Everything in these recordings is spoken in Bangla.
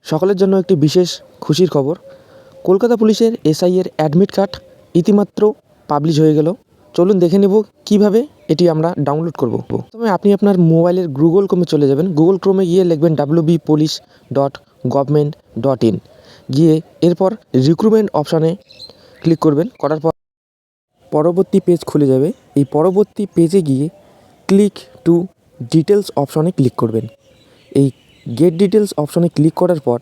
সকলের জন্য একটি বিশেষ খুশির খবর। কলকাতা পুলিশের এসআই এর অ্যাডমিট কার্ড ইতিমাত্র পাবলিশ হয়ে গেল। চলুন দেখে নেব কিভাবে এটি আমরা ডাউনলোড করব। প্রথমে আপনি আপনার মোবাইলের গুগল ক্রোমে চলে যাবেন। গুগল ক্রোমে গিয়ে লিখবেন wbpolice.gov.in, গিয়ে এরপর রিক্রুটমেন্ট অপশানে ক্লিক করবেন। করার পর পরবর্তী পেজ খুলে যাবে। এই পরবর্তী পেজে গিয়ে ক্লিক টু ডিটেলস অপশানে ক্লিক করবেন। এই গেট ডিটেলস অপশানে ক্লিক করার পর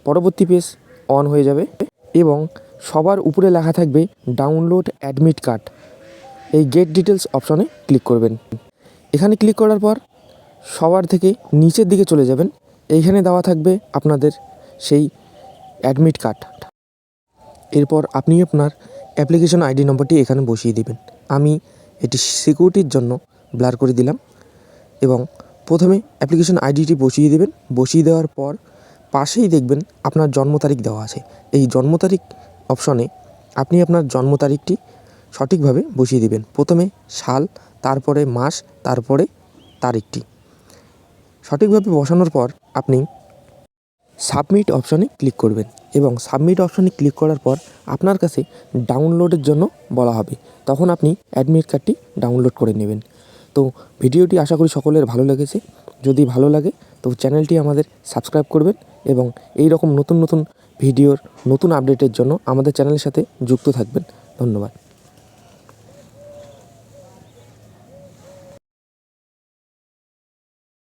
পরবর্তী পেজ অন হয়ে যাবে এবং সবার উপরে লেখা থাকবে ডাউনলোড অ্যাডমিট কার্ড। এই গেট ডিটেলস অপশানে ক্লিক করবেন। এখানে ক্লিক করার পর সবার থেকে নিচের দিকে চলে যাবেন। এইখানে দেওয়া থাকবে আপনাদের সেই অ্যাডমিট কার্ড। এরপর আপনি আপনার অ্যাপ্লিকেশন আইডি নম্বরটি এখানে বসিয়ে দেবেন। আমি এটি সিকিউরিটির জন্য ব্লার করে দিলাম এবং প্রথমে অ্যাপ্লিকেশন আইডিটি বসিয়ে দেবেন। বসিয়ে দেওয়ার পর পাশেই দেখবেন আপনার জন্ম তারিখ দেওয়া আছে। এই জন্ম তারিখ অপশনে আপনি আপনার জন্ম তারিখটি সঠিকভাবে বসিয়ে দেবেন। প্রথমে সাল, তারপরে মাস, তারপরে তারিখটি সঠিকভাবে বসানোর পর আপনি সাবমিট অপশানে ক্লিক করবেন এবং সাবমিট অপশানে ক্লিক করার পর আপনার কাছে ডাউনলোডের জন্য বলা হবে। তখন আপনি অ্যাডমিট কার্ডটি ডাউনলোড করে নেবেন। তো ভিডিওটি আশা করি সকলের ভালো লেগেছে। যদি ভালো লাগে তো চ্যানেলটি আমাদের সাবস্ক্রাইব করবেন এবং এই রকম নতুন নতুন ভিডিওর নতুন আপডেটের জন্য আমাদের চ্যানেলের সাথে যুক্ত থাকবেন। ধন্যবাদ।